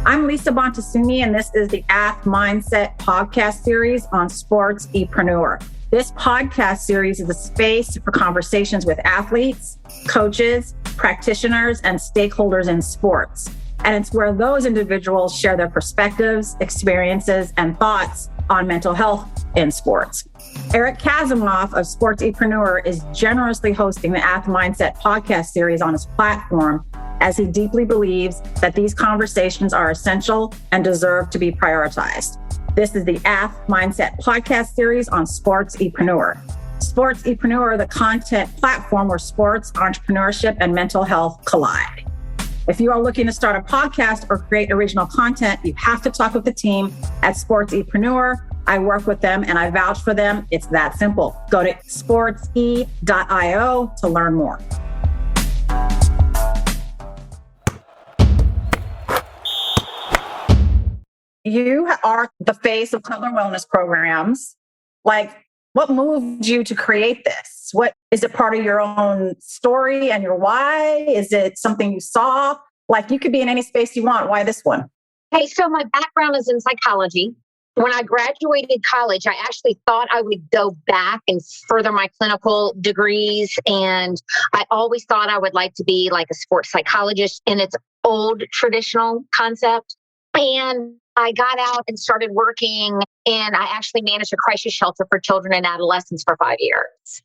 I'm Bonta Sumii, and this is the AthMindset Podcast Series on SportsEpreneur. This podcast series is a space for conversations with athletes, coaches, practitioners, and stakeholders in sports. And it's where those individuals share their perspectives, experiences, and thoughts on mental health in sports. Eric Kazimoff of SportsEpreneur is generously hosting the AthMindset Podcast Series on his platform, as he deeply believes that these conversations are essential and deserve to be prioritized. This is the AthMindset Podcast Series on SportsEpreneur. SportsEpreneur, the content platform where sports, entrepreneurship, and mental health collide. If you are looking to start a podcast or create original content, you have to talk with the team at SportsEpreneur. I work with them and I vouch for them. It's that simple. Go to sportse.io to learn more. You are the face of Cutler Wellness Programs. What moved you to create this? What is it, part of your own story and your why? Is it something you saw? You could be in any space you want. Why this one? Hey, so my background is in psychology. When I graduated college, I actually thought I would go back and further my clinical degrees. And I always thought I would like to be like a sports psychologist in its old traditional concept. And I got out and started working, and I actually managed a crisis shelter for children and adolescents for 5 years.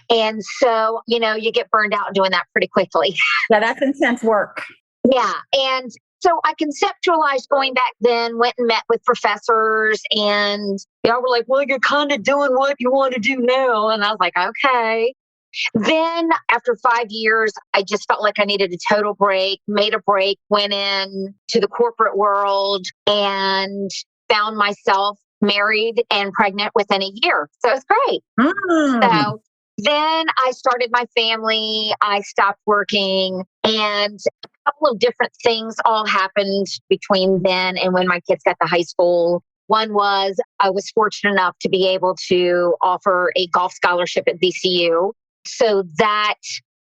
And so, you get burned out doing that pretty quickly. Yeah, that's intense work. Yeah. And so I conceptualized going back then, went and met with professors, and they all were like, well, you're kind of doing what you want to do now. And I was like, okay. Then after 5 years, I just felt like I needed a total break, made a break, went in to the corporate world and found myself married and pregnant within a year. So it's great. So then I started my family. I stopped working, and a couple of different things all happened between then and when my kids got to high school. One was I was fortunate enough to be able to offer a golf scholarship at VCU. So that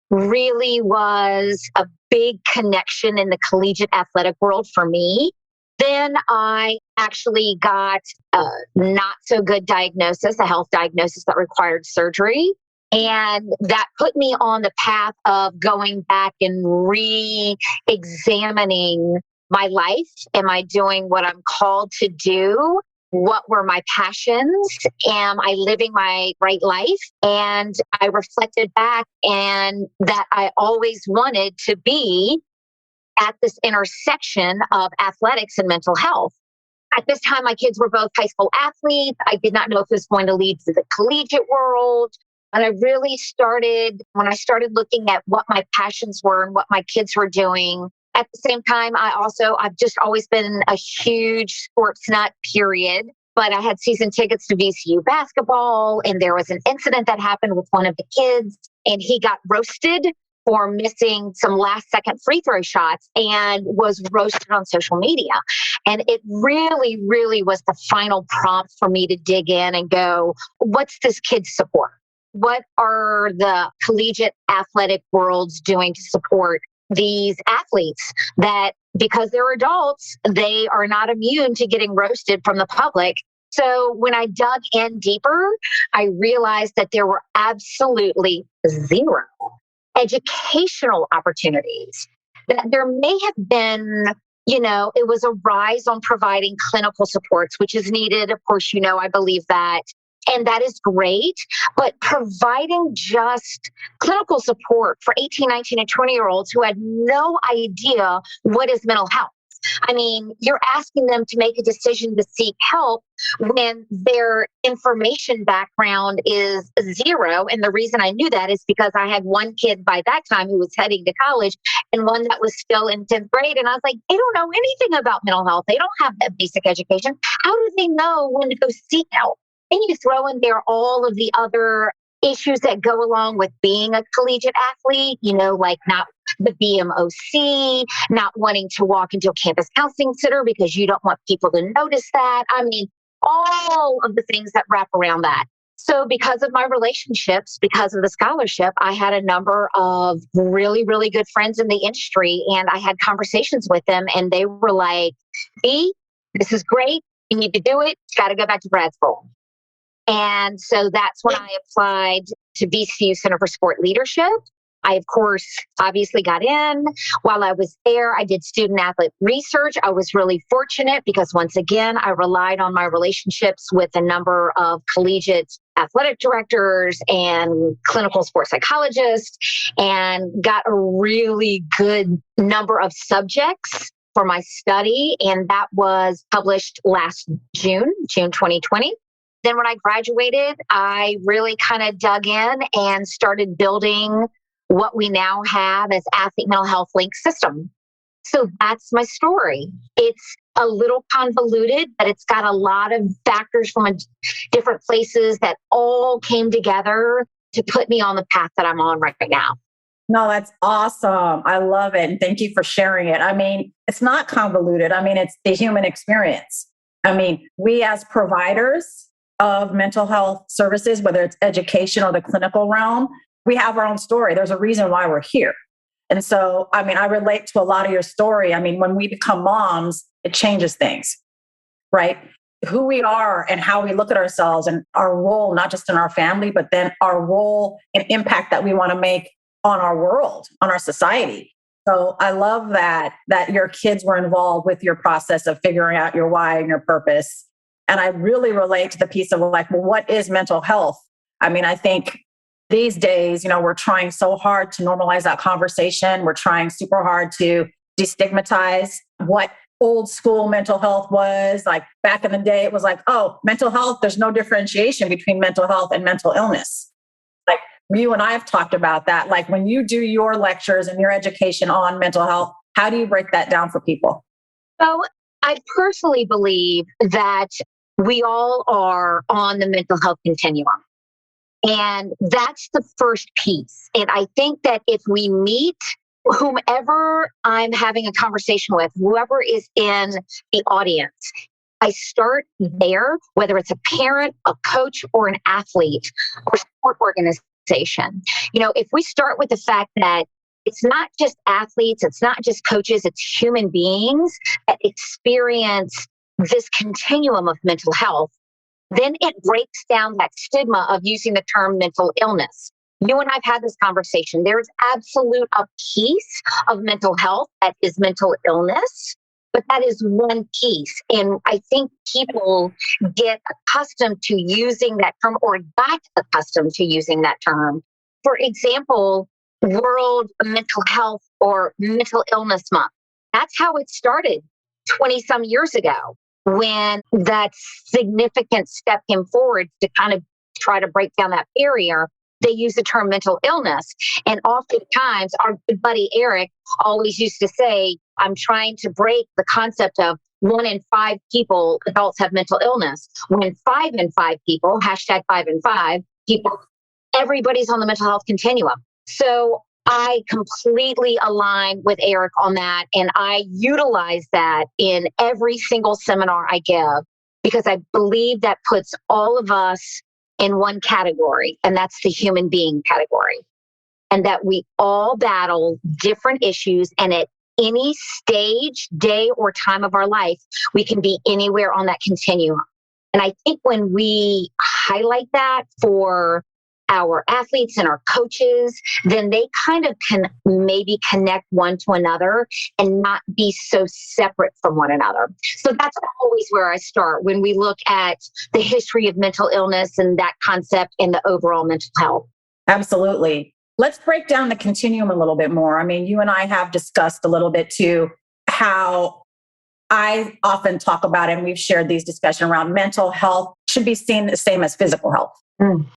really was a big connection in the collegiate athletic world for me. Then I actually got a not so good diagnosis, a health diagnosis that required surgery. And that put me on the path of going back and re-examining my life. Am I doing what I'm called to do? What were my passions? Am I living my right life? And I reflected back, and that I always wanted to be at this intersection of athletics and mental health. At this time, my kids were both high school athletes. I did not know if it was going to lead to the collegiate world. And I really started, when I started looking at what my passions were and what my kids were doing. At the same time, I've just always been a huge sports nut, period. But I had season tickets to VCU basketball, and there was an incident that happened with one of the kids, and he got roasted for missing some last-second free throw shots and was roasted on social media. And it really, really was the final prompt for me to dig in and go, what's this kid's support? What are the collegiate athletic worlds doing to support these athletes that, because they're adults, they are not immune to getting roasted from the public? So when I dug in deeper, I realized that there were absolutely zero educational opportunities. That there may have been, it was a rise on providing clinical supports, which is needed. Of course, I believe that. And that is great. But providing just clinical support for 18, 19, and 20-year-olds who had no idea what is mental health. I mean, you're asking them to make a decision to seek help when their information background is zero. And the reason I knew that is because I had one kid by that time who was heading to college and one that was still in 10th grade. And I was like, they don't know anything about mental health. They don't have that basic education. How do they know when to go seek help? And you throw in there all of the other issues that go along with being a collegiate athlete, like not the BMOC, not wanting to walk into a campus counseling center because you don't want people to notice that. I mean, all of the things that wrap around that. So because of my relationships, because of the scholarship, I had a number of really, really good friends in the industry, and I had conversations with them, and they were like, "B, this is great. You need to do it. You got to go back to grad school." And so that's when I applied to VCU Center for Sport Leadership. I, of course, obviously got in. While I was there, I did student athlete research. I was really fortunate because, once again, I relied on my relationships with a number of collegiate athletic directors and clinical sports psychologists, and got a really good number of subjects for my study. And that was published last June 2020. Then when I graduated, I really kind of dug in and started building what we now have as Athlete Mental Health Link System. So that's my story. It's a little convoluted, but it's got a lot of factors from different places that all came together to put me on the path that I'm on right now. No, that's awesome. I love it. And thank you for sharing it. I mean, it's not convoluted. I mean, it's the human experience. I mean, we as providers of mental health services, whether it's education or the clinical realm, we have our own story. There's a reason why we're here. And so, I mean, I relate to a lot of your story. I mean, when we become moms, it changes things, right? Who we are and how we look at ourselves and our role, not just in our family, but then our role and impact that we want to make on our world, on our society. So I love that your kids were involved with your process of figuring out your why and your purpose. And I really relate to the piece of like, well, what is mental health? I mean, I think these days, we're trying so hard to normalize that conversation. We're trying super hard to destigmatize what old school mental health was. Like back in the day, it was like, oh, mental health, there's no differentiation between mental health and mental illness. Like you and I have talked about that. Like when you do your lectures and your education on mental health, how do you break that down for people? So I personally believe that we all are on the mental health continuum. And that's the first piece. And I think that if we meet whomever I'm having a conversation with, whoever is in the audience, I start there, whether it's a parent, a coach, or an athlete or sport organization. If we start with the fact that it's not just athletes, it's not just coaches, it's human beings that experience this continuum of mental health, then it breaks down that stigma of using the term mental illness. You and I've had this conversation. There's absolute a piece of mental health that is mental illness, but that is one piece. And I think people get accustomed to using that term or got accustomed to using that term. For example, World Mental Health or Mental Illness Month. That's how it started 20 some years ago, when that significant step came forward to kind of try to break down that barrier. They use the term mental illness. And oftentimes our good buddy Eric always used to say, I'm trying to break the concept of 1 in 5 people, adults, have mental illness. When 5 in 5 people, hashtag 5 in 5 people, everybody's on the mental health continuum. So I completely align with Eric on that. And I utilize that in every single seminar I give, because I believe that puts all of us in one category, and that's the human being category. And that we all battle different issues, and at any stage, day, or time of our life, we can be anywhere on that continuum. And I think when we highlight that for our athletes and our coaches, then they kind of can maybe connect one to another and not be so separate from one another. So that's always where I start when we look at the history of mental illness and that concept and the overall mental health. Absolutely. Let's break down the continuum a little bit more. I mean, you and I have discussed a little bit too, how I often talk about it, and we've shared these discussions around mental health should be seen the same as physical health,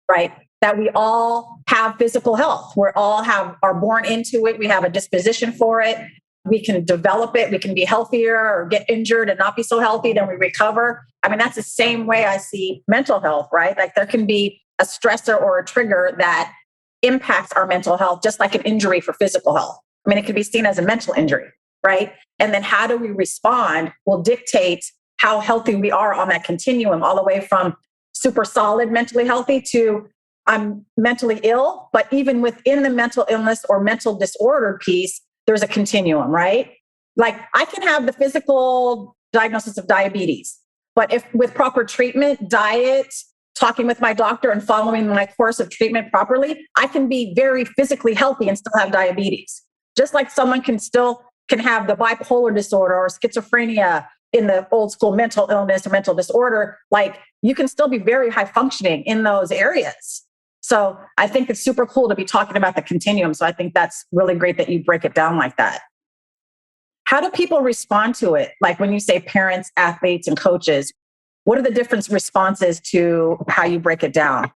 right? That we all have physical health. We all are born into it. We have a disposition for it. We can develop it. We can be healthier or get injured and not be so healthy. Then we recover. I mean, that's the same way I see mental health, right? Like there can be a stressor or a trigger that impacts our mental health, just like an injury for physical health. I mean, it can be seen as a mental injury, right? And then how do we respond will dictate how healthy we are on that continuum, all the way from super solid, mentally healthy to I'm mentally ill, but even within the mental illness or mental disorder piece, there's a continuum, right? Like I can have the physical diagnosis of diabetes, but if with proper treatment, diet, talking with my doctor and following my course of treatment properly, I can be very physically healthy and still have diabetes. Just like someone can have the bipolar disorder or schizophrenia in the old school mental illness or mental disorder, like you can still be very high functioning in those areas. So I think it's super cool to be talking about the continuum. So I think that's really great that you break it down like that. How do people respond to it? Like when you say parents, athletes, and coaches, what are the different responses to how you break it down?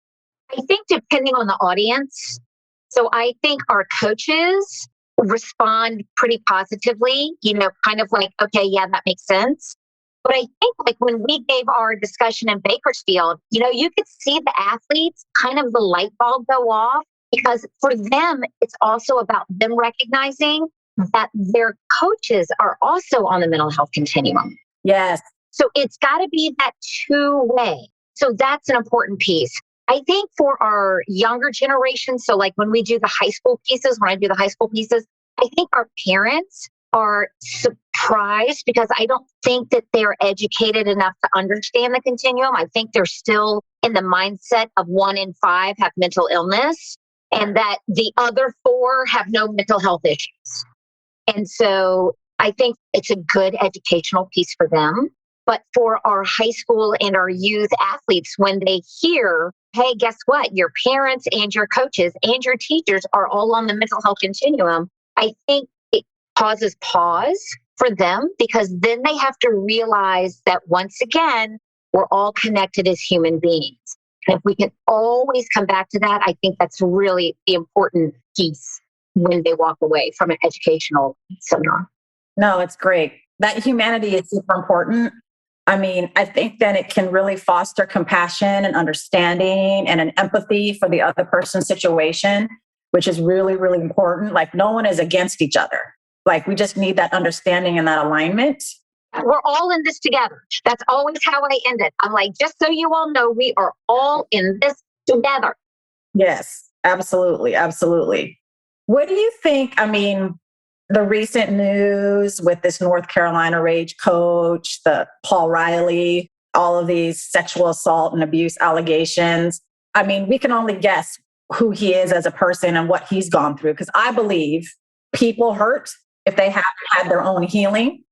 I think depending on the audience. So I think our coaches respond pretty positively, kind of like, okay, yeah, that makes sense. But I think like when we gave our discussion in Bakersfield, you could see the athletes kind of the light bulb go off because for them, it's also about them recognizing that their coaches are also on the mental health continuum. Yes. So it's got to be that two-way. So that's an important piece. I think for our younger generation, so like when we do the high school pieces, when I do the high school pieces, I think our parents are surprised because I don't think that they're educated enough to understand the continuum. I think they're still in the mindset of 1 in 5 have mental illness and that the other 4 have no mental health issues. And so I think it's a good educational piece for them. But for our high school and our youth athletes, when they hear, hey, guess what? Your parents and your coaches and your teachers are all on the mental health continuum. I think it causes pause for them because then they have to realize that once again, we're all connected as human beings. And if we can always come back to that, I think that's really the important piece when they walk away from an educational seminar. No, it's great. That humanity is super important. I mean, I think then it can really foster compassion and understanding and an empathy for the other person's situation, which is really, really important. Like no one is against each other. Like we just need that understanding and that alignment. We're all in this together. That's always how I end it. I'm like, just so you all know, we are all in this together. Yes, absolutely. Absolutely. What do you think? I mean, the recent news with this North Carolina Rage coach, the Paul Riley, all of these sexual assault and abuse allegations. I mean, we can only guess who he is as a person and what he's gone through, because I believe people hurt if they haven't had their own healing.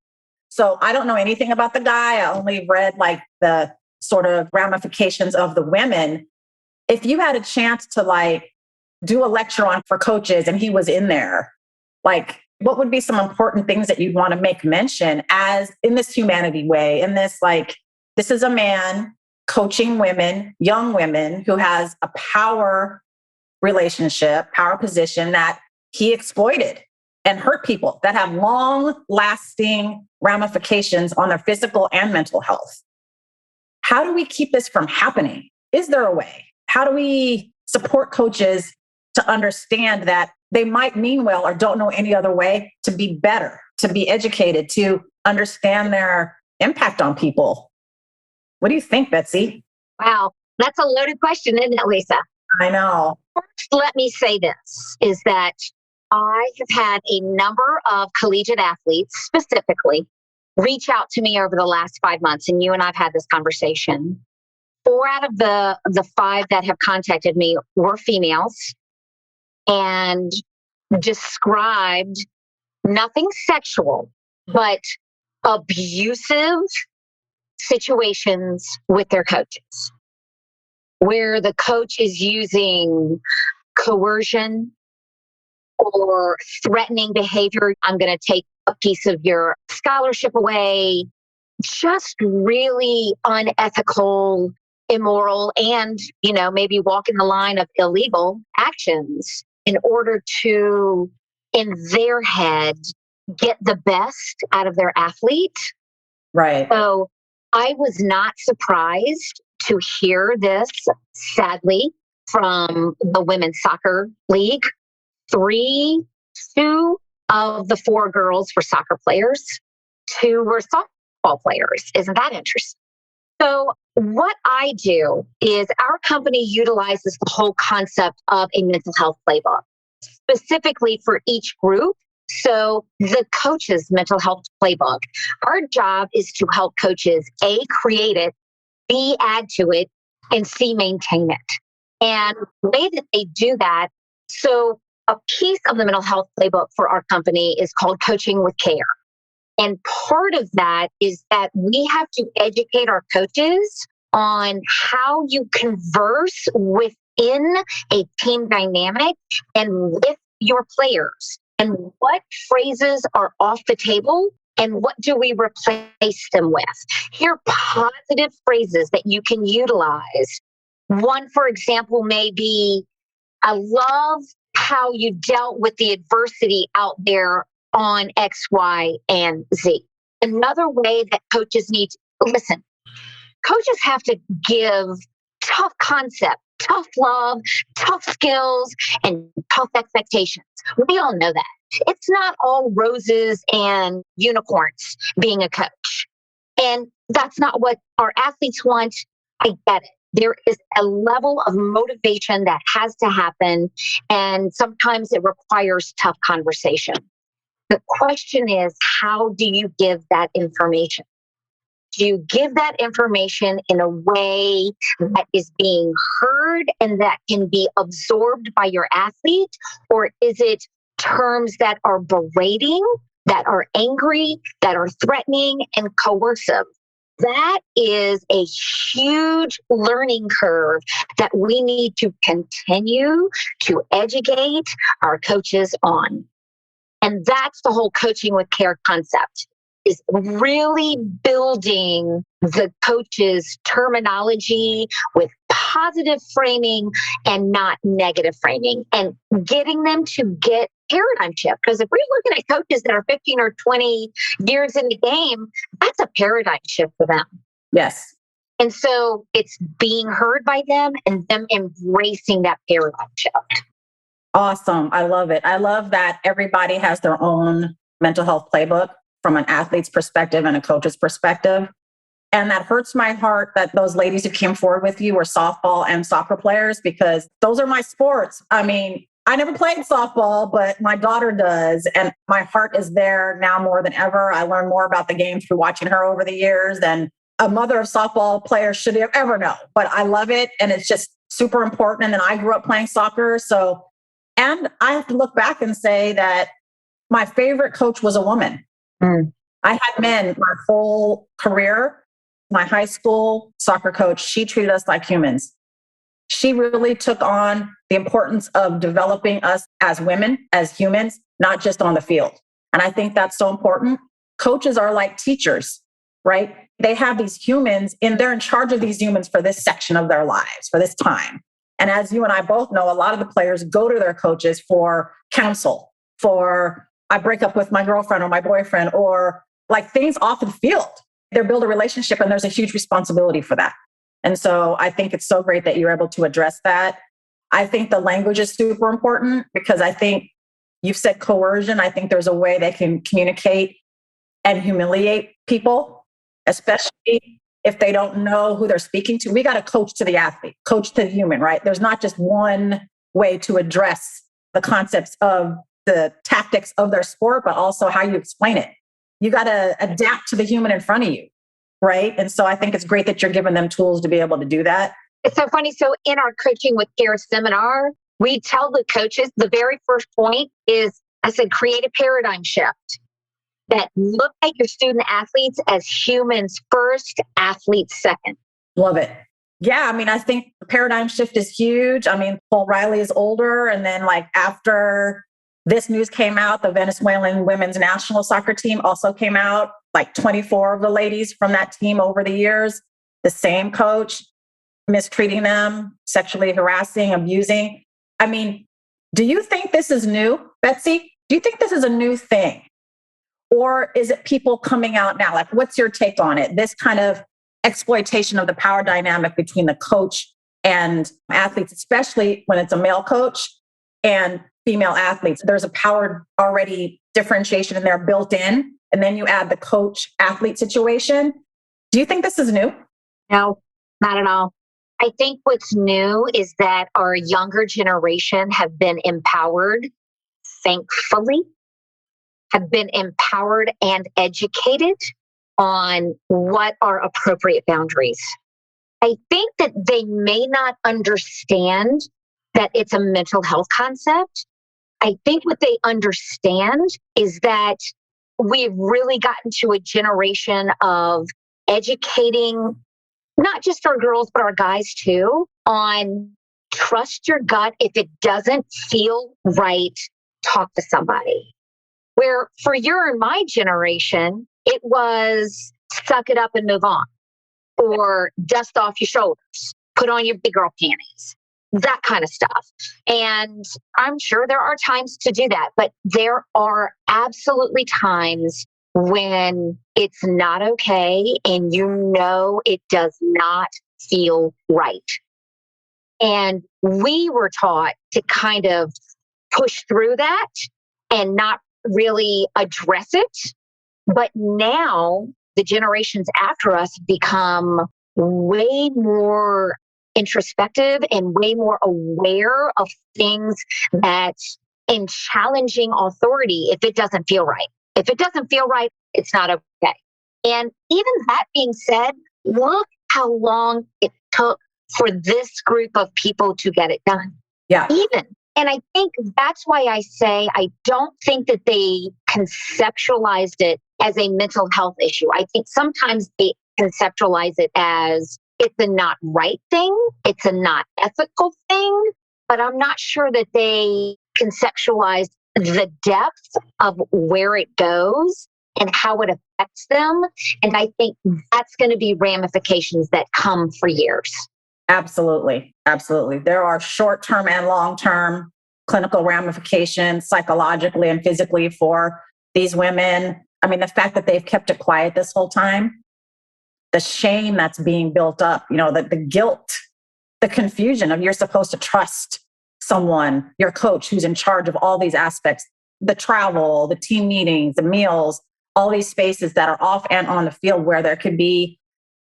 So I don't know anything about the guy. I only read like the sort of ramifications of the women. If you had a chance to like do a lecture on for coaches and he was in there, like what would be some important things that you'd want to make mention as in this humanity way, in this like, this is a man coaching women, young women who has a power relationship, power position that he exploited and hurt people that have long lasting ramifications on their physical and mental health. How do we keep this from happening? Is there a way? How do we support coaches to understand that they might mean well or don't know any other way to be better, to be educated, to understand their impact on people? What do you think, Betsy? Wow, that's a loaded question, isn't it, Lisa? I know. First, let me say this, is that I have had a number of collegiate athletes specifically reach out to me over the last 5 months, and you and I've had this conversation. 4 out of the 5 that have contacted me were females and described nothing sexual, but abusive situations with their coaches, where the coach is using coercion or threatening behavior. I'm going to take a piece of your scholarship away. Just really unethical, immoral, and, maybe walking the line of illegal actions in order to, in their head, get the best out of their athlete. Right. So I was not surprised to hear this, sadly, from the Women's Soccer League. 2 of the 4 girls were soccer players. 2 were softball players. Isn't that interesting? So what I do is our company utilizes the whole concept of a mental health playbook, specifically for each group. So the coach's mental health playbook, our job is to help coaches, A, create it, B, add to it, and C, maintain it. And the way that they do that, so a piece of the mental health playbook for our company is called Coaching with Care. And part of that is that we have to educate our coaches on how you converse within a team dynamic and with your players, and what phrases are off the table and what do we replace them with. Here are positive phrases that you can utilize. One, for example, may be, I love how you dealt with the adversity out there on X, Y, and Z. Another way that coaches need to listen, coaches have to give tough concept, tough love, tough skills, and tough expectations. We all know that. It's not all roses and unicorns being a coach. And that's not what our athletes want. I get it. There is a level of motivation that has to happen, and sometimes it requires tough conversation. The question is, how do you give that information? Do you give that information in a way that is being heard and that can be absorbed by your athlete? Or is it terms that are berating, that are angry, that are threatening and coercive? That is a huge learning curve that we need to continue to educate our coaches on. And that's the whole Coaching with Care concept, is really building the coach's terminology with positive framing and not negative framing, and getting them to get paradigm shift. Because if we're looking at coaches that are 15 or 20 years in the game, that's a paradigm shift for them. Yes. And so it's being heard by them and them embracing that paradigm shift. Awesome. I love it. I love that everybody has their own mental health playbook from an athlete's perspective and a coach's perspective. And that hurts my heart that those ladies who came forward with you were softball and soccer players, because those are my sports. I mean, I never played softball, but my daughter does. And my heart is there now more than ever. I learned more about the game through watching her over the years than a mother of softball players should ever know. But I love it. And it's just super important. And then I grew up playing soccer. So, and I have to look back and say that my favorite coach was a woman. I had men my whole career. My high school soccer coach, she treated us like humans. She really took on the importance of developing us as women, as humans, not just on the field. And I think that's so important. Coaches are like teachers, right? They have these humans and they're in charge of these humans for this section of their lives, for this time. And as you and I both know, a lot of the players go to their coaches for counsel, for I break up with my girlfriend or my boyfriend, or like things off the field. They build a relationship and there's a huge responsibility for that. And so I think it's so great that you're able to address that. I think the language is super important, because I think you've said coercion. I think there's a way they can communicate and humiliate people, especially if they don't know who they're speaking to. We got to coach to the athlete, coach to the human, right? There's not just one way to address the concepts of the tactics of their sport, but also how you explain it. You got to adapt to the human in front of you, right? And so I think it's great that you're giving them tools to be able to do that. It's so funny. So in our Coaching with Care seminar, we tell the coaches the very first point is, I said, create a paradigm shift that look at your student athletes as humans first, athletes second. Love it. Yeah, I mean, I think the paradigm shift is huge. I mean, Paul Riley is older. And then like after this news came out, the Venezuelan women's national soccer team also came out, like 24 of the ladies from that team over the years, the same coach mistreating them, sexually harassing, abusing. I mean, do you think this is new, Betsy? Do you think this is a new thing? Or is it people coming out now? Like, what's your take on it? This kind of exploitation of the power dynamic between the coach and athletes, especially when it's a male coach and female athletes. There's a power already differentiation in there built in. And then you add the coach athlete situation. Do you think this is new? No, Not at all. I think what's new is that our younger generation have been empowered, thankfully, have been empowered and educated on what are appropriate boundaries. I think that they may not understand that it's a mental health concept. I think what they understand is that we've really gotten to a generation of educating not just our girls, but our guys too, on trust your gut. If it doesn't feel right, talk to somebody. Where for your and my generation, it was suck it up and move on, or dust off your shoulders, put on your big girl panties, that kind of stuff. And I'm sure there are times to do that, but there are absolutely times when it's not okay and you know it does not feel right. And we were taught to kind of push through that and not really address it. But now the generations after us become way more introspective and way more aware of things that in challenging authority, if it doesn't feel right. If it doesn't feel right, it's not okay. And even that being said, look how long it took for this group of people to get it done. Yeah. Even. And I think that's why I say I don't think that they conceptualized it as a mental health issue. I think sometimes they conceptualize it as it's a not right thing, it's a not ethical thing, but I'm not sure that they conceptualized the depth of where it goes and how it affects them. And I think that's going to be ramifications that come for years. Absolutely. Absolutely. There are short-term and long-term clinical ramifications psychologically and physically for these women. I mean, the fact that they've kept it quiet this whole time, the shame that's being built up, the guilt, the confusion of you're supposed to trust someone, your coach who's in charge of all these aspects, the travel, the team meetings, the meals, all these spaces that are off and on the field where there could be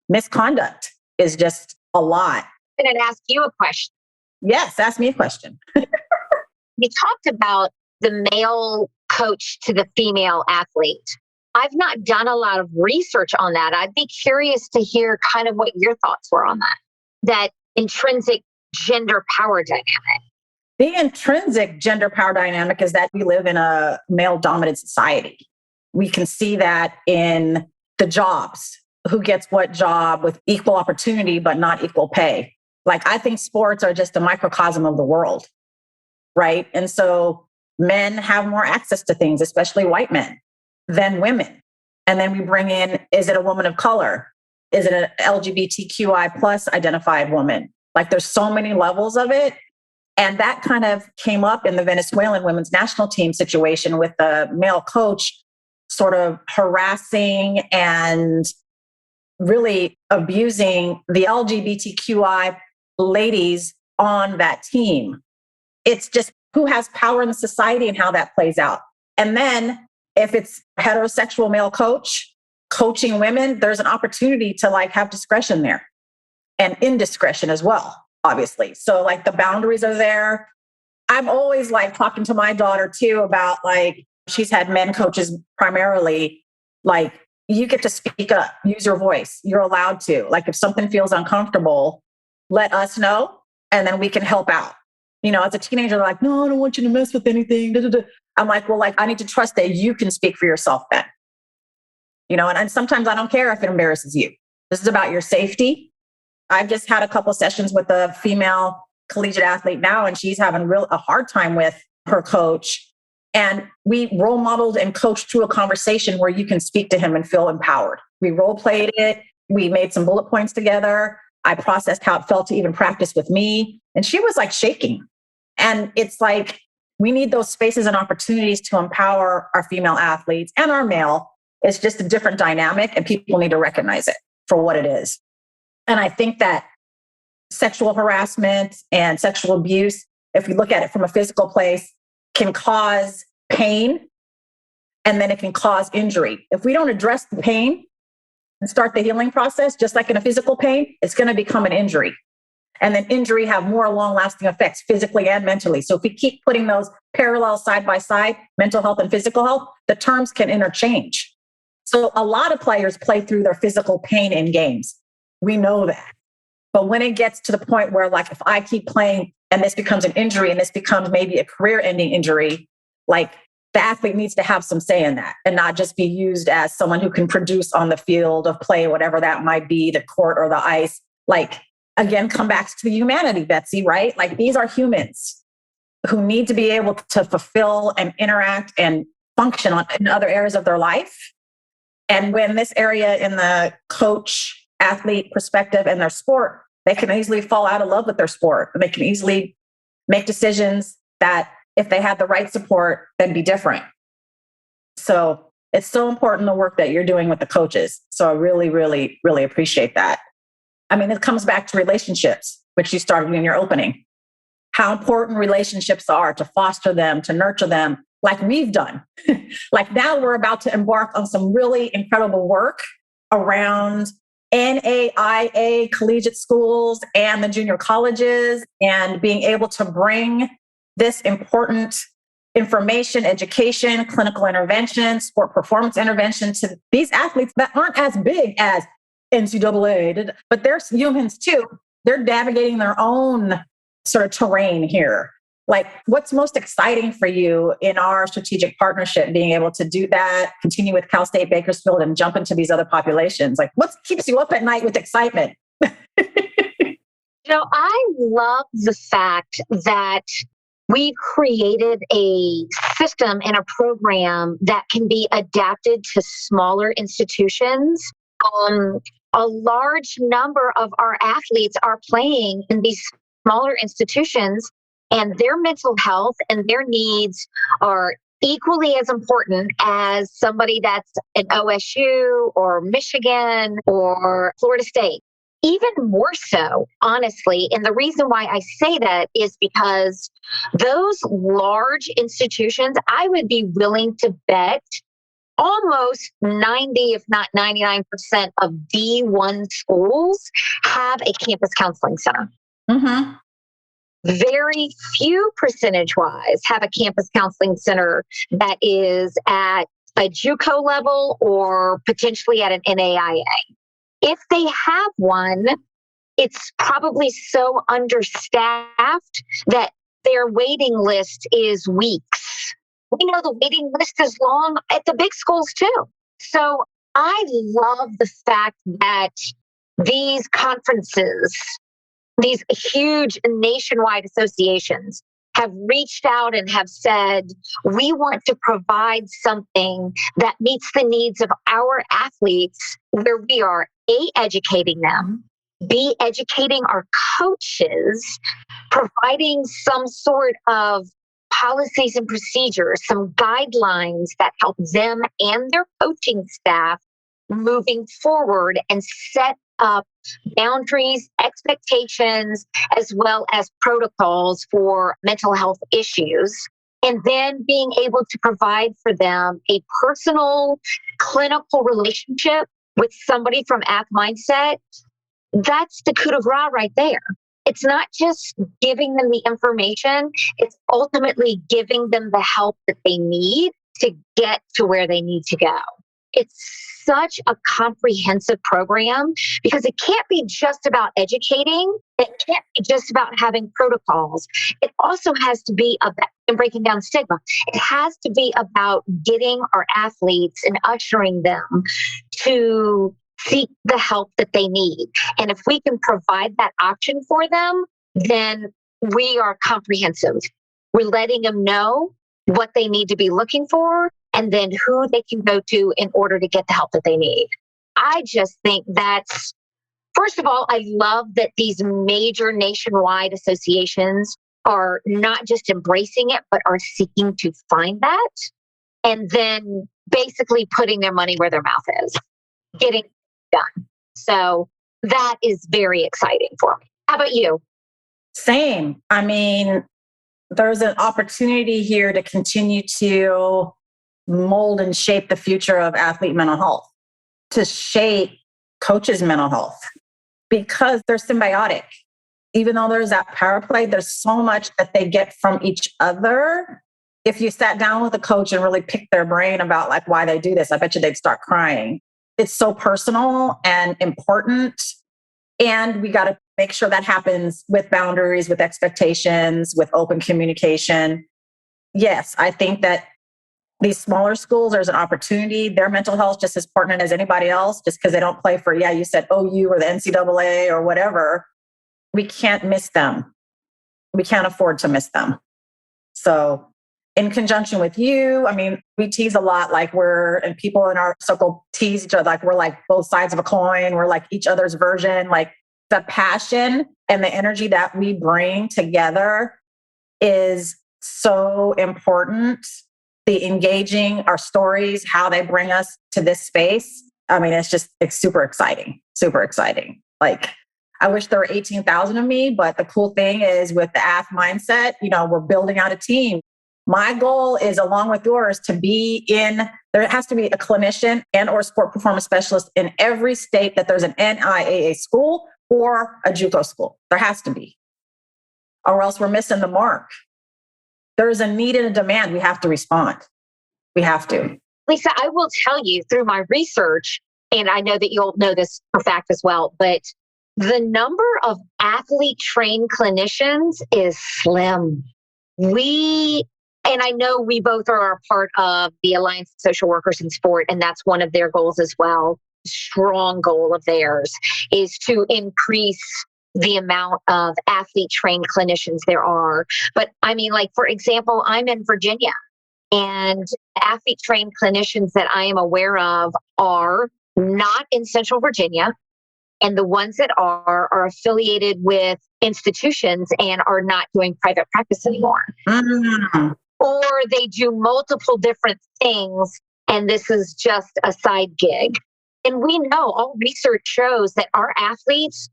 misconduct is just a lot. I'm going to ask you a question. Yes, ask me a question. You talked about the male coach to the female athlete. I've not done a lot of research on that. I'd be curious to hear kind of what your thoughts were on that intrinsic gender power dynamic. The intrinsic gender power dynamic is that we live in a male-dominant society. We can see that in the jobs. Who gets what job with equal opportunity, but not equal pay? Like, I think sports are just a microcosm of the world, right? And so men have more access to things, especially white men, than women. And then we bring in, is it a woman of color? Is it an LGBTQI plus identified woman? Like, there's so many levels of it. And that kind of came up in the Venezuelan women's national team situation with the male coach sort of harassing and really abusing the LGBTQI ladies on that team. It's just who has power in the society and how that plays out. And then if it's heterosexual male coach coaching women, there's an opportunity to have discretion there and indiscretion as well, obviously. So the boundaries are there. I'm always talking to my daughter too about she's had men coaches primarily, you get to speak up, use your voice. You're allowed to. If something feels uncomfortable, let us know, and then we can help out. As a teenager, they're like, no, I don't want you to mess with anything. I'm like, well, I need to trust that you can speak for yourself then. And sometimes I don't care if it embarrasses you. This is about your safety. I've just had a couple sessions with a female collegiate athlete now, and she's having a hard time with her coach. And we role modeled and coached through a conversation where you can speak to him and feel empowered. We role played it. We made some bullet points together. I processed how it felt to even practice with me. And she was shaking. And it's we need those spaces and opportunities to empower our female athletes and our male. It's just a different dynamic, and people need to recognize it for what it is. And I think that sexual harassment and sexual abuse, if we look at it from a physical place, can cause pain, and then it can cause injury. If we don't address the pain, and start the healing process, just like in a physical pain, it's going to become an injury. And then injury have more long-lasting effects physically and mentally. So if we keep putting those parallels side by side, mental health and physical health, the terms can interchange. So a lot of players play through their physical pain in games. We know that. But when it gets to the point where, like, if I keep playing and this becomes an injury and this becomes maybe a career-ending injury, like, the athlete needs to have some say in that and not just be used as someone who can produce on the field of play, whatever that might be, the court or the ice. Like, again, come back to the humanity, Betsy, right? Like, these are humans who need to be able to fulfill and interact and function in other areas of their life. And when this area in the coach athlete perspective and their sport, they can easily fall out of love with their sport. And they can easily make decisions that if they had the right support, they'd be different. So it's so important, the work that you're doing with the coaches. So I really, really, really appreciate that. I mean, it comes back to relationships, which you started in your opening. How important relationships are, to foster them, to nurture them, like we've done. Like, now we're about to embark on some really incredible work around NAIA collegiate schools and the junior colleges, and being able to bring this important information, education, clinical intervention, sport performance intervention to these athletes that aren't as big as NCAA, but they're humans too. They're navigating their own sort of terrain here. Like, what's most exciting for you in our strategic partnership, being able to do that, continue with Cal State Bakersfield and jump into these other populations? Like, what keeps you up at night with excitement? I love the fact that we've created a system and a program that can be adapted to smaller institutions. A large number of our athletes are playing in these smaller institutions, and their mental health and their needs are equally as important as somebody that's at OSU or Michigan or Florida State. Even more so, honestly. And the reason why I say that is because those large institutions, I would be willing to bet almost 90, if not 99% of D1 schools have a campus counseling center. Mm-hmm. Very few percentage-wise have a campus counseling center that is at a JUCO level or potentially at an NAIA. If they have one, it's probably so understaffed that their waiting list is weeks. We know the waiting list is long at the big schools too. So I love the fact that these conferences, these huge nationwide associations, have reached out and have said, we want to provide something that meets the needs of our athletes, where we are A, educating them, B, educating our coaches, providing some sort of policies and procedures, some guidelines that help them and their coaching staff moving forward and set up boundaries, expectations, as well as protocols for mental health issues. And then being able to provide for them a personal clinical relationship with somebody from AthMindset. That's the coup de grace right there. It's not just giving them the information, it's ultimately giving them the help that they need to get to where they need to go. It's such a comprehensive program because it can't be just about educating. It can't be just about having protocols. It also has to be about breaking down stigma. It has to be about getting our athletes and ushering them to seek the help that they need. And if we can provide that option for them, then we are comprehensive. We're letting them know what they need to be looking for and then who they can go to in order to get the help that they need. I just think that's, first of all, I love that these major nationwide associations are not just embracing it, but are seeking to find that and then basically putting their money where their mouth is, getting it done. So that is very exciting for me. How about you? Same. I mean, there's an opportunity here to continue to mold and shape the future of athlete mental health, to shape coaches' mental health because they're symbiotic. Even though there's that power play, there's so much that they get from each other. If you sat down with a coach and really picked their brain about like why they do this, I bet you they'd start crying. It's so personal and important. And we got to make sure that happens with boundaries, with expectations, with open communication. Yes, I think that these smaller schools, there's an opportunity. Their mental health just as important as anybody else, just because they don't play for, you said OU or the NCAA or whatever. We can't miss them. We can't afford to miss them. So in conjunction with you, I mean, we tease a lot, like and people in our circle tease each other, like we're like both sides of a coin. We're like each other's version. Like the passion and the energy that we bring together is so important. The engaging, our stories, how they bring us to this space. I mean, it's super exciting, super exciting. Like, I wish there were 18,000 of me, but the cool thing is with the AthMindset, we're building out a team. My goal is, along with yours, to be there has to be a clinician and or sport performance specialist in every state that there's an NAIA school or a JUCO school. There has to be, or else we're missing the mark. There is a need and a demand. We have to respond. We have to. Lisa, I will tell you through my research, and I know that you'll know this for fact as well, but the number of athlete-trained clinicians is slim. And I know we both are a part of the Alliance of Social Workers in Sport, and that's one of their goals as well. Strong goal of theirs is to increase the amount of athlete-trained clinicians there are. But I mean, like, for example, I'm in Virginia, and athlete-trained clinicians that I am aware of are not in Central Virginia. And the ones that are affiliated with institutions and are not doing private practice anymore. Mm. Or they do multiple different things, and this is just a side gig. And we know, all research shows that our athletes,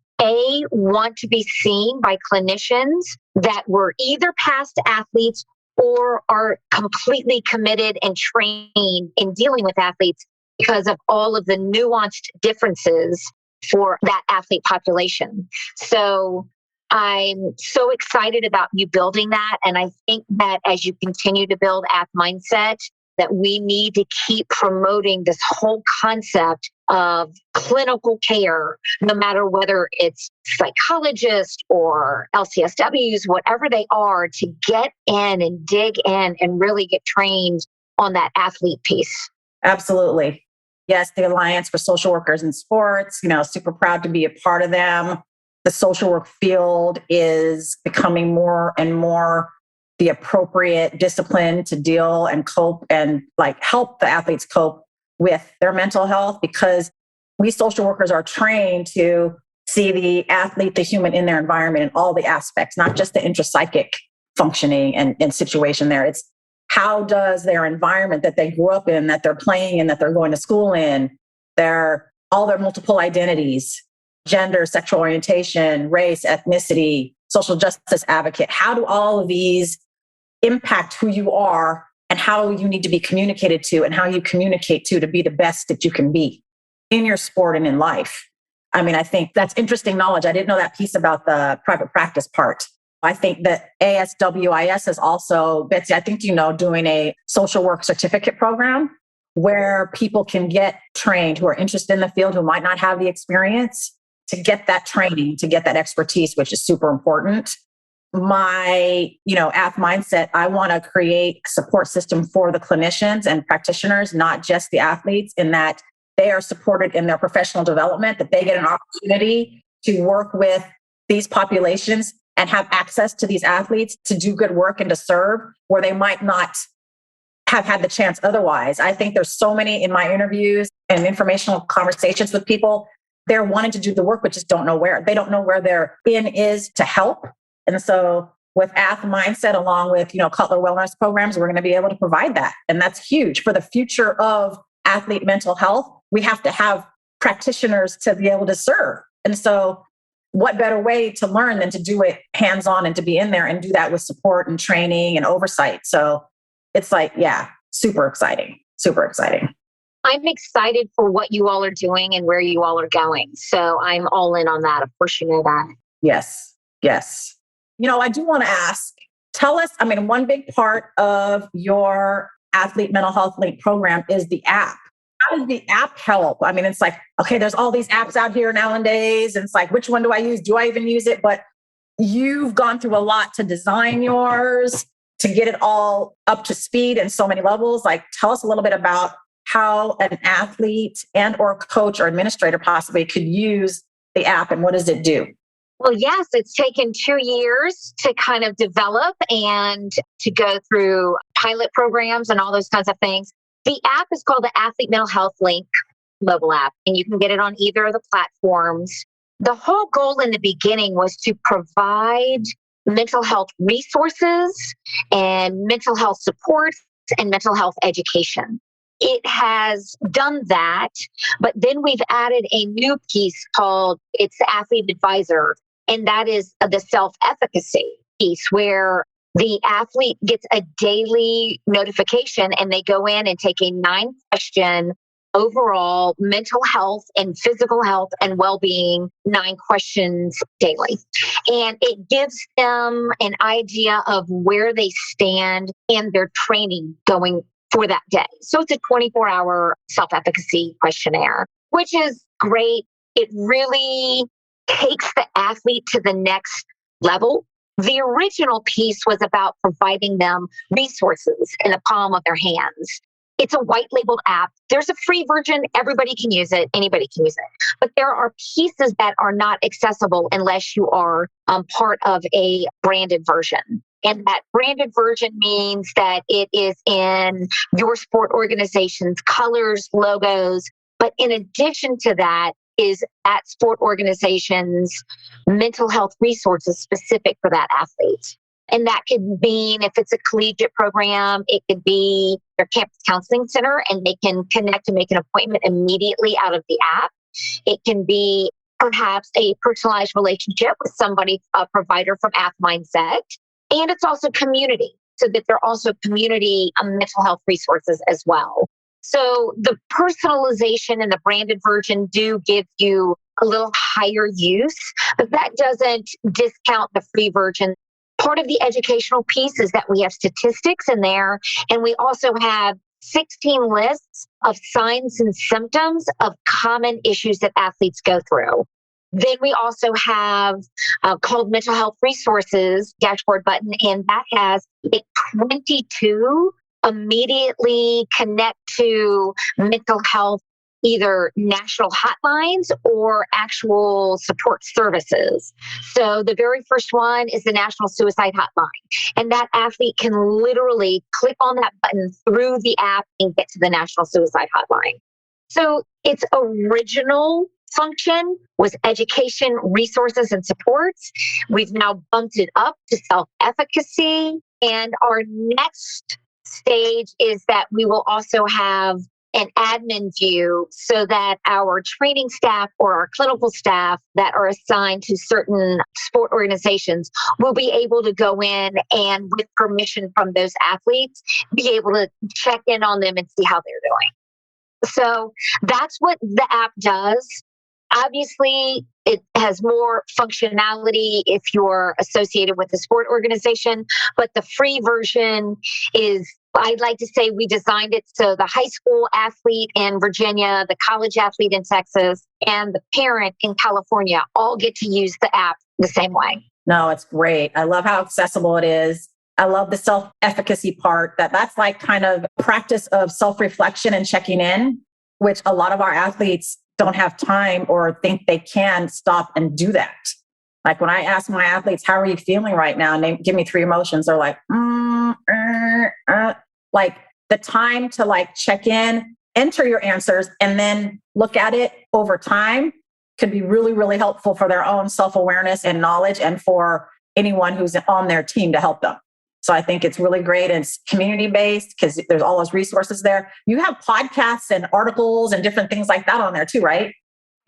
want to be seen by clinicians that were either past athletes or are completely committed and trained in dealing with athletes because of all of the nuanced differences for that athlete population. So I'm so excited about you building that. And I think that as you continue to build AthMindset, that we need to keep promoting this whole concept of clinical care, no matter whether it's psychologists or LCSWs, whatever they are, to get in and dig in and really get trained on that athlete piece. Absolutely. Yes, the Alliance for Social Workers in Sports, super proud to be a part of them. The social work field is becoming more and more the appropriate discipline to deal and cope and help the athletes cope with their mental health, because we social workers are trained to see the athlete, the human in their environment in all the aspects, not just the intrapsychic functioning and situation there. It's how does their environment that they grew up in, that they're playing in, that they're going to school in, all their multiple identities, gender, sexual orientation, race, ethnicity, social justice advocate, how do all of these impact who you are and how you need to be communicated to and how you communicate to be the best that you can be in your sport and in life? I mean, I think that's interesting knowledge. I didn't know that piece about the private practice part. I think that ASWIS is also, Betsy, I think doing a social work certificate program where people can get trained who are interested in the field, who might not have the experience, to get that training, to get that expertise, which is super important. My, AthMindset, I want to create a support system for the clinicians and practitioners, not just the athletes, in that they are supported in their professional development, that they get an opportunity to work with these populations and have access to these athletes to do good work and to serve where they might not have had the chance otherwise. I think there's so many in my interviews and informational conversations with people, they're wanting to do the work, but just don't know where. They don't know where their in is to help. And so with AthMindset, along with, Cutler Wellness programs, we're going to be able to provide that. And that's huge for the future of athlete mental health. We have to have practitioners to be able to serve. And so what better way to learn than to do it hands-on and to be in there and do that with support and training and oversight. So it's super exciting, super exciting. I'm excited for what you all are doing and where you all are going. So I'm all in on that. Of course, you know that. Yes. Yes. I do want to ask, tell us, one big part of your Athlete Mental Health Link program is the app. How does the app help? It's like, okay, there's all these apps out here nowadays. And it's like, which one do I use? Do I even use it? But you've gone through a lot to design yours, to get it all up to speed in so many levels. Like, tell us a little bit about how an athlete and or coach or administrator possibly could use the app and what does it do? Well, yes, it's taken 2 years to kind of develop and to go through pilot programs and all those kinds of things. The app is called the Athlete Mental Health Link mobile app, and you can get it on either of the platforms. The whole goal in the beginning was to provide mental health resources and mental health support and mental health education. It has done that, but then we've added a new piece called it's the Athlete Advisor, and that is the self-efficacy piece where the athlete gets a daily notification and they go in and take a 9-question overall mental health and physical health and well-being 9 questions daily. And it gives them an idea of where they stand in their training going for that day. So it's a 24-hour self-efficacy questionnaire, which is great. It really takes the athlete to the next level. The original piece was about providing them resources in the palm of their hands. It's a white labeled app. There's a free version. Everybody can use it. Anybody can use it. But there are pieces that are not accessible unless you are part of a branded version. And that branded version means that it is in your sport organization's colors, logos. But in addition to that is at sport organizations' mental health resources specific for that athlete. And that could mean if it's a collegiate program, it could be their campus counseling center and they can connect and make an appointment immediately out of the app. It can be perhaps a personalized relationship with somebody, a provider from AthMindset. And it's also community, so that there are also community mental health resources as well. So the personalization and the branded version do give you a little higher use, but that doesn't discount the free version. Part of the educational piece is that we have statistics in there, and we also have 16 lists of signs and symptoms of common issues that athletes go through. Then we also have called mental health resources dashboard button, and that has 22 immediately connect to mental health, either national hotlines or actual support services. So the very first one is the National Suicide Hotline. And that athlete can literally click on that button through the app and get to the National Suicide Hotline. So its original function was education, resources, and supports. We've now bumped it up to self-efficacy. And our next stage is that we will also have an admin view so that our training staff or our clinical staff that are assigned to certain sport organizations will be able to go in and, with permission from those athletes, be able to check in on them and see how they're doing. So that's what the app does. Obviously, it has more functionality if you're associated with a sport organization, but the free version is, I'd like to say we designed it so the high school athlete in Virginia, the college athlete in Texas, and the parent in California all get to use the app the same way. No, it's great. I love how accessible it is. I love the self-efficacy part, that's like kind of practice of self-reflection and checking in, which a lot of our athletes don't have time or think they can stop and do that. Like when I ask my athletes, how are you feeling right now? And they give me 3 emotions. They're like, like the time to like check in, enter your answers, and then look at it over time could be really, really helpful for their own self-awareness and knowledge and for anyone who's on their team to help them. So I think it's really great. And it's community-based because there's all those resources there. You have podcasts and articles and different things like that on there too, right?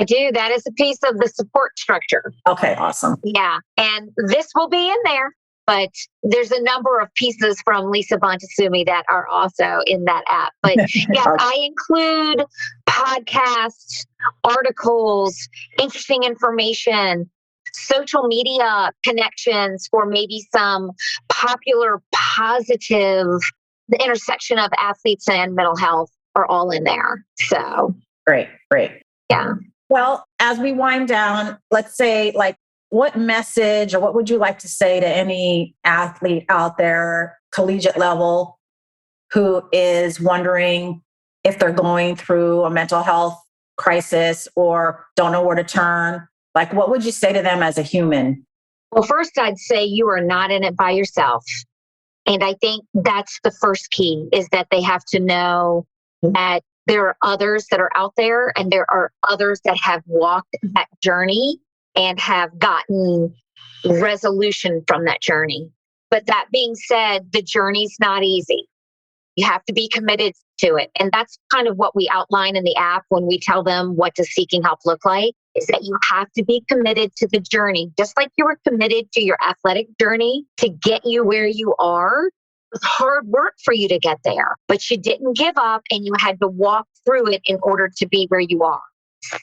I do. That is a piece of the support structure. Okay, awesome. Yeah. And this will be in there. but there's a number of pieces from Lisa Bonta Sumii that are also in that app. But yes, I include podcasts, articles, interesting information, social media connections for maybe some popular, positive, the intersection of athletes and mental health are all in there. So great. Yeah. Well, as we wind down, let's say, like, what message or what would you like to say to any athlete out there, collegiate level, who is wondering if they're going through a mental health crisis or don't know where to turn? Like, what would you say to them as a human? Well, first, I'd say you are not in it by yourself. And I think that's the first key, is that they have to know that there are others that are out there, and there are others that have walked that journey and have gotten resolution from that journey. But that being said, the journey's not easy. You have to be committed to it. And that's kind of what we outline in the app when we tell them what does seeking help look like, is that you have to be committed to the journey, just like you were committed to your athletic journey to get you where you are. It's hard work for you to get there, but you didn't give up and you had to walk through it in order to be where you are.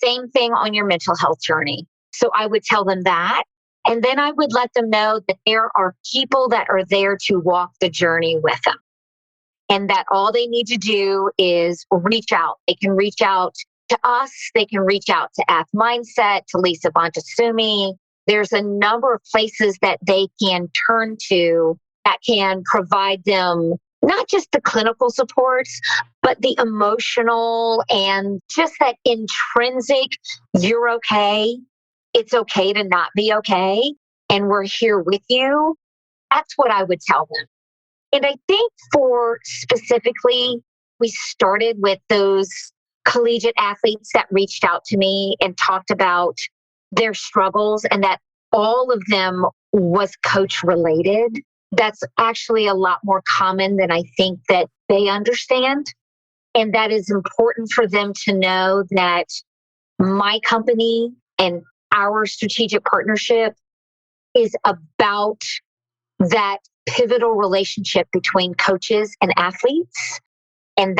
Same thing on your mental health journey. So I would tell them that. And then I would let them know that there are people that are there to walk the journey with them. And that all they need to do is reach out. They can reach out to us. They can reach out to AthMindset, to Lisa Bonta Sumii. There's a number of places that they can turn to that can provide them not just the clinical supports, but the emotional and just that intrinsic, you're okay. It's okay to not be okay. And we're here with you. That's what I would tell them. And I think for specifically, we started with those collegiate athletes that reached out to me and talked about their struggles, and that all of them was coach related. That's actually a lot more common than I think that they understand. And that is important for them to know that my company and our strategic partnership is about that pivotal relationship between coaches and athletes, and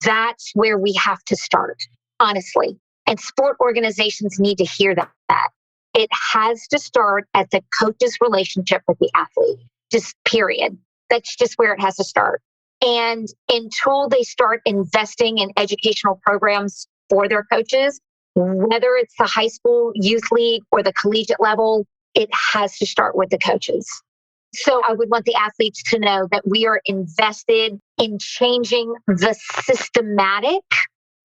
that's where we have to start, honestly. And sport organizations need to hear that. It has to start at the coach's relationship with the athlete, just period. That's just where it has to start. And until they start investing in educational programs for their coaches, whether it's the high school, youth league, or the collegiate level, it has to start with the coaches. So I would want the athletes to know that we are invested in changing the systematic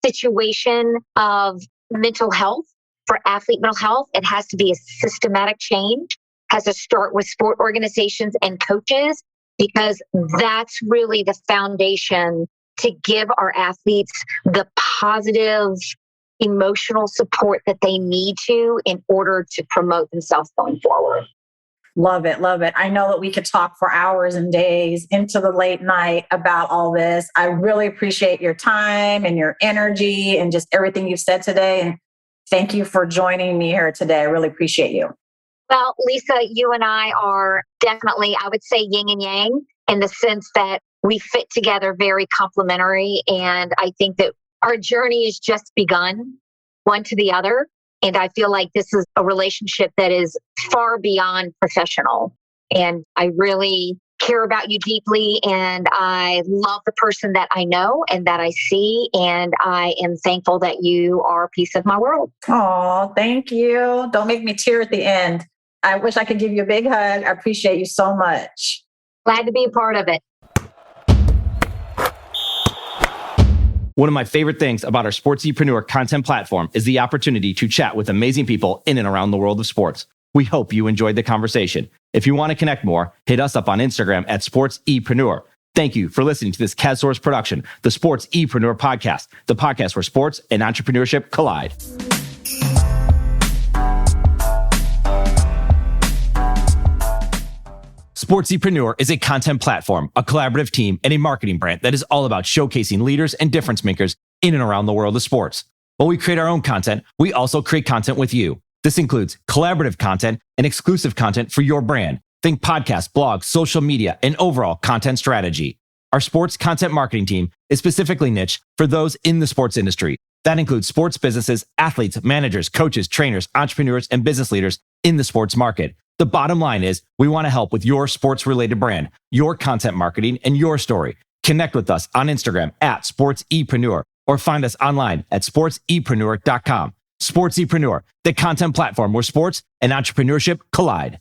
situation of mental health for athlete mental health. It has to be a systematic change, it has to start with sport organizations and coaches, because that's really the foundation to give our athletes the positive emotional support that they need to in order to promote themselves going forward. Love it. Love it. I know that we could talk for hours and days into the late night about all this. I really appreciate your time and your energy and just everything you've said today. And thank you for joining me here today. I really appreciate you. Well, Lisa, you and I are definitely, I would say, yin and yang, in the sense that we fit together very complementary. And I think that our journey has just begun, one to the other. And I feel like this is a relationship that is far beyond professional. And I really care about you deeply. And I love the person that I know and that I see. And I am thankful that you are a piece of my world. Oh, thank you. Don't make me tear at the end. I wish I could give you a big hug. I appreciate you so much. Glad to be a part of it. One of my favorite things about our SportsEpreneur content platform is the opportunity to chat with amazing people in and around the world of sports. We hope you enjoyed the conversation. If you want to connect more, hit us up on Instagram at SportsEpreneur. Thank you for listening to this CADSource production, the SportsEpreneur Podcast, the podcast where sports and entrepreneurship collide. SportsEpreneur is a content platform, a collaborative team, and a marketing brand that is all about showcasing leaders and difference makers in and around the world of sports. While we create our own content, we also create content with you. This includes collaborative content and exclusive content for your brand. Think podcast, blogs, social media, and overall content strategy. Our sports content marketing team is specifically niche for those in the sports industry. That includes sports businesses, athletes, managers, coaches, trainers, entrepreneurs, and business leaders in the sports market. The bottom line is we want to help with your sports-related brand, your content marketing, and your story. Connect with us on Instagram at SportsEpreneur or find us online at sportsepreneur.com. SportsEpreneur, the content platform where sports and entrepreneurship collide.